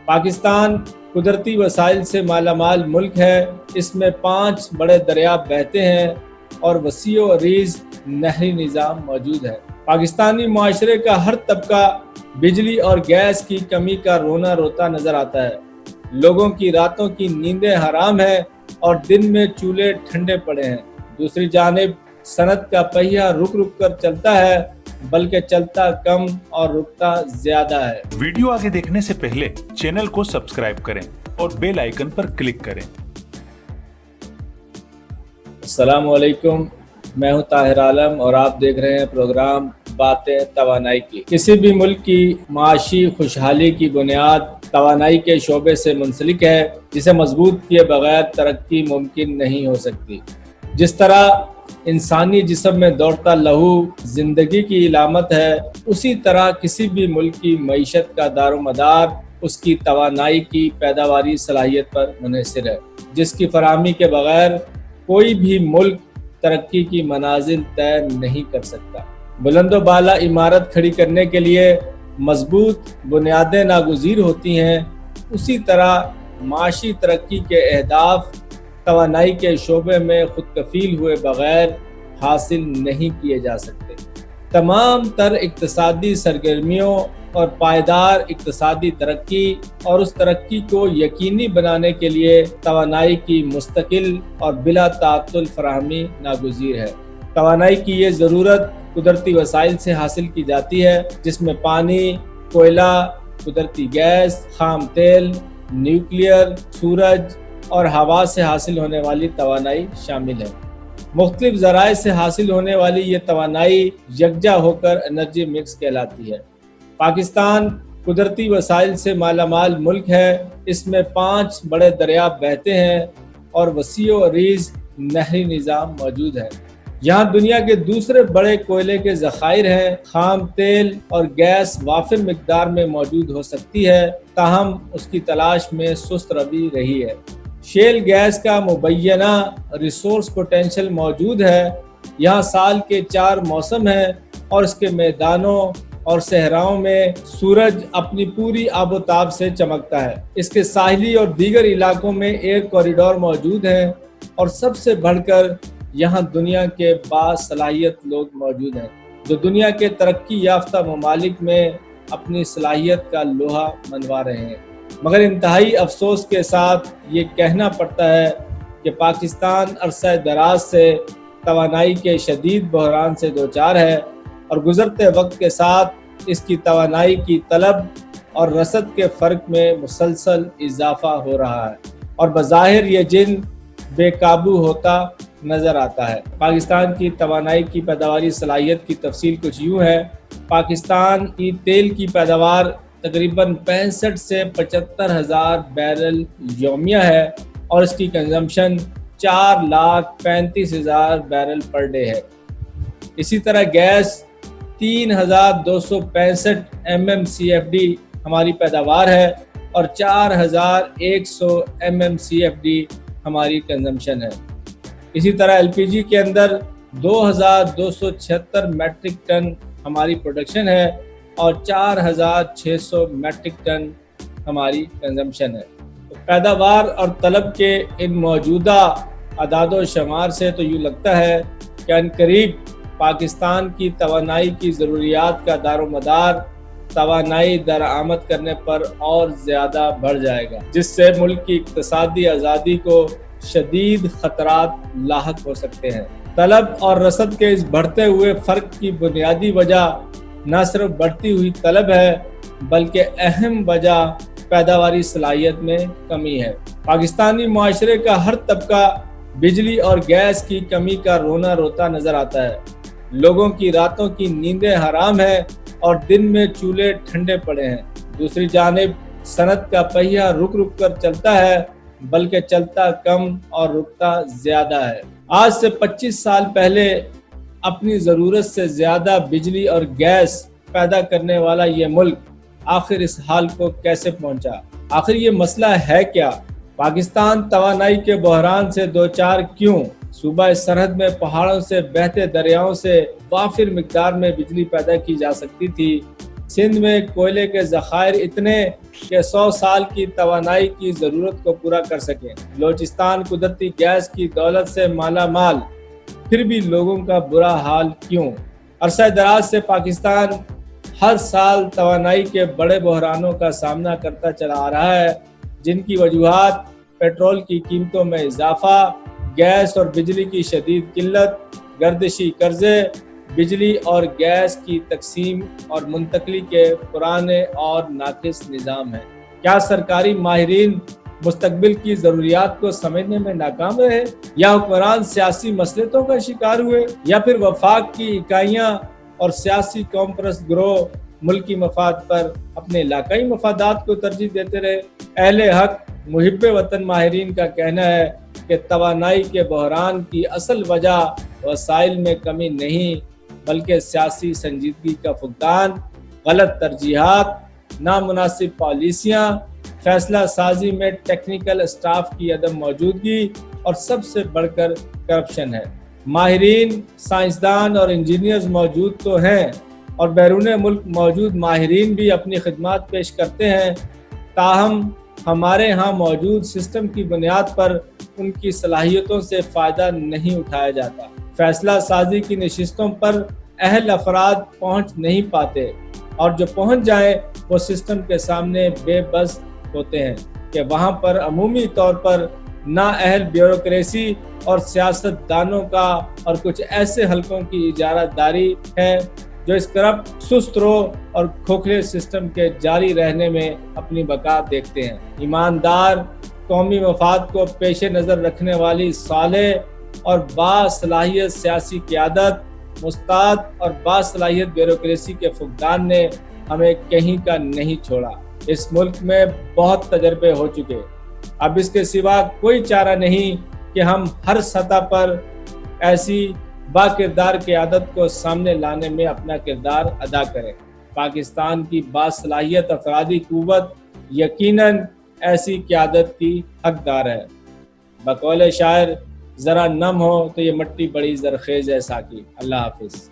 پاکستان قدرتی وسائل سے مالا مال ملک ہے۔ اس میں 5 بڑے دریا بہتے ہیں اور وسیع و عریض نہری نظام موجود ہے۔ پاکستانی معاشرے کا ہر طبقہ بجلی اور گیس کی کمی کا رونا روتا نظر آتا ہے۔ لوگوں کی راتوں کی نیندیں حرام ہیں اور دن میں چولہے ٹھنڈے پڑے ہیں۔ دوسری جانب صنعت کا پہیہ رک رک کر چلتا ہے، بلکہ چلتا کم اور رکتا زیادہ ہے۔ ویڈیو آگے دیکھنے سے پہلے چینل کو سبسکرائب کریں اور بیل آئیکن پر کلک کریں۔ السلام علیکم، میں ہوں طاہر عالم اور آپ دیکھ رہے ہیں پروگرام باتیں توانائی کی۔ کسی بھی ملک کی معاشی خوشحالی کی بنیاد توانائی کے شعبے سے منسلک ہے، جسے مضبوط کیے بغیر ترقی ممکن نہیں ہو سکتی۔ جس طرح انسانی جسم میں دوڑتا لہو زندگی کی علامت ہے، اسی طرح کسی بھی ملک کی معیشت کا دار و مدار اس کی توانائی کی پیداواری صلاحیت پر منحصر ہے، جس کی فراہمی کے بغیر کوئی بھی ملک ترقی کی منازل طے نہیں کر سکتا۔ بلند و بالا عمارت کھڑی کرنے کے لیے مضبوط بنیادیں ناگزیر ہوتی ہیں، اسی طرح معاشی ترقی کے اہداف توانائی کے شعبے میں خود کفیل ہوئے بغیر حاصل نہیں کیے جا سکتے۔ تمام تر اقتصادی سرگرمیوں اور پائیدار اقتصادی ترقی اور اس ترقی کو یقینی بنانے کے لیے توانائی کی مستقل اور بلا تعطل فراہمی ناگزیر ہے۔ توانائی کی یہ ضرورت قدرتی وسائل سے حاصل کی جاتی ہے، جس میں پانی، کوئلہ، قدرتی گیس، خام تیل، نیوکلیئر، سورج اور ہوا سے حاصل ہونے والی توانائی شامل ہے۔ مختلف ذرائع سے حاصل ہونے والی یہ توانائی یکجا ہو کر انرجی مکس کہلاتی ہے۔ پاکستان قدرتی وسائل سے مالا مال ملک ہے۔ اس میں 5 بڑے دریا بہتے ہیں اور وسیع و عریض نہری نظام موجود ہے۔ یہاں دنیا کے دوسرے بڑے کوئلے کے ذخائر ہیں۔ خام تیل اور گیس وافر مقدار میں موجود ہو سکتی ہے، تاہم اس کی تلاش میں سست روی رہی ہے۔ شیل گیس کا مبینہ ریسورس پوٹینشل موجود ہے۔ یہاں سال کے 4 موسم ہیں اور اس کے میدانوں اور صحراؤں میں سورج اپنی پوری آب و تاب سے چمکتا ہے۔ اس کے ساحلی اور دیگر علاقوں میں ایئر کوریڈور موجود ہیں اور سب سے بڑھ کر یہاں دنیا کے باصلاحیت لوگ موجود ہیں، جو دنیا کے ترقی یافتہ ممالک میں اپنی صلاحیت کا لوہا منوا رہے ہیں۔ مگر انتہائی افسوس کے ساتھ یہ کہنا پڑتا ہے کہ پاکستان عرصہ دراز سے توانائی کے شدید بحران سے دوچار ہے اور گزرتے وقت کے ساتھ اس کی توانائی کی طلب اور رسد کے فرق میں مسلسل اضافہ ہو رہا ہے اور بظاہر یہ جن بے قابو ہوتا نظر آتا ہے۔ پاکستان کی توانائی کی پیداواری صلاحیت کی تفصیل کچھ یوں ہے۔ پاکستان کی تیل کی پیداوار تقریباً 65 سے 75 ہزار بیرل یومیہ ہے اور اس کی کنزمپشن 4,35,000 بیرل پر ڈے ہے۔ اسی طرح گیس 3,265 MMCFD ہماری پیداوار ہے اور 4,100 MMCFD ہماری کنزمپشن ہے۔ اسی طرح LPG کے اندر 2,276 میٹرک ٹن ہماری پروڈکشن ہے اور 4,600 میٹرک ٹن ہماری کنزمپشن ہے۔ پیداوار اور طلب کے ان موجودہ اعداد و شمار سے تو یوں لگتا ہے کہ عنقریب پاکستان کی توانائی کی ضروریات کا دار و مدار توانائی درآمد کرنے پر اور زیادہ بڑھ جائے گا، جس سے ملک کی اقتصادی آزادی کو شدید خطرات لاحق ہو سکتے ہیں۔ طلب اور رسد کے اس بڑھتے ہوئے فرق کی بنیادی وجہ نہ صرف بڑھتی ہوئی طلب ہے، بلکہ اہم وجہ پیداواری صلاحیت میں کمی ہے۔ پاکستانی معاشرے کا ہر طبقہ بجلی اور گیس کی کمی کا رونا روتا نظر آتا ہے۔ لوگوں کی راتوں کی نیندیں حرام ہیں اور دن میں چولہے ٹھنڈے پڑے ہیں۔ دوسری جانب صنعت کا پہیہ رک رک کر چلتا ہے، بلکہ چلتا کم اور رکتا زیادہ ہے۔ آج سے 25 سال پہلے اپنی ضرورت سے زیادہ بجلی اور گیس پیدا کرنے والا یہ ملک آخر اس حال کو کیسے پہنچا؟ آخر یہ مسئلہ ہے کیا؟ پاکستان توانائی کے بحران سے دوچار کیوں؟ صوبہ سرحد میں پہاڑوں سے بہتے دریاؤں سے وافر مقدار میں بجلی پیدا کی جا سکتی تھی، سندھ میں کوئلے کے ذخائر اتنے کہ 100 سال کی توانائی کی ضرورت کو پورا کر سکیں۔ بلوچستان قدرتی گیس کی دولت سے مالا مال، پھر بھی لوگوں کا برا حال کیوں؟ عرصہ دراز سے پاکستان ہر سال توانائی کے بڑے بحرانوں کا سامنا کرتا چلا آ رہا ہے، جن کی وجوہات پیٹرول کی قیمتوں میں اضافہ، گیس اور بجلی کی شدید قلت، گردشی قرضے، بجلی اور گیس کی تقسیم اور منتقلی کے پرانے اور ناقص نظام ہیں۔ کیا سرکاری ماہرین مستقبل کی ضروریات کو سمجھنے میں ناکام رہے، یا حکمران سیاسی مصلحتوں کا شکار ہوئے، یا پھر وفاق کی اکائیاں اور سیاسی قوم پرست گروہ ملکی مفاد پر اپنے علاقائی مفادات کو ترجیح دیتے رہے؟ اہل حق محب وطن ماہرین کا کہنا ہے کہ توانائی کے بحران کی اصل وجہ وسائل میں کمی نہیں بلکہ سیاسی سنجیدگی کا فقدان، غلط ترجیحات، نامناسب پالیسیاں، فیصلہ سازی میں ٹیکنیکل اسٹاف کی عدم موجودگی اور سب سے بڑھ کر کرپشن ہے۔ ماہرین، سائنسدان اور انجینئرز موجود تو ہیں اور بیرون ملک موجود ماہرین بھی اپنی خدمات پیش کرتے ہیں، تاہم ہمارے ہاں موجود سسٹم کی بنیاد پر ان کی صلاحیتوں سے فائدہ نہیں اٹھایا جاتا۔ فیصلہ سازی کی نشستوں پر اہل افراد پہنچ نہیں پاتے، اور جو پہنچ جائیں وہ سسٹم کے سامنے بے بس ہوتے ہیں کہ وہاں پر عمومی طور پر نااہل بیوروکریسی اور سیاست دانوں کا اور کچھ ایسے حلقوں کی اجارہ داری ہے جو اس کرپٹ، سست رو اور کھوکھلے سسٹم کے جاری رہنے میں اپنی بقا دیکھتے ہیں۔ ایماندار، قومی مفاد کو پیش نظر رکھنے والی صالح اور باصلاحیت سیاسی قیادت، مستعد اور باصلاحیت بیوروکریسی کے فقدان نے ہمیں کہیں کا نہیں چھوڑا۔ اس ملک میں بہت تجربے ہو چکے، اب اس کے سوا کوئی چارہ نہیں کہ ہم ہر سطح پر ایسی با کردار قیادت کو سامنے لانے میں اپنا کردار ادا کریں۔ پاکستان کی باصلاحیت افرادی قوت یقیناً ایسی قیادت کی حقدار ہے۔ بقول شاعر، ذرا نم ہو تو یہ مٹی بڑی زرخیز ہے ساقی۔ اللہ حافظ۔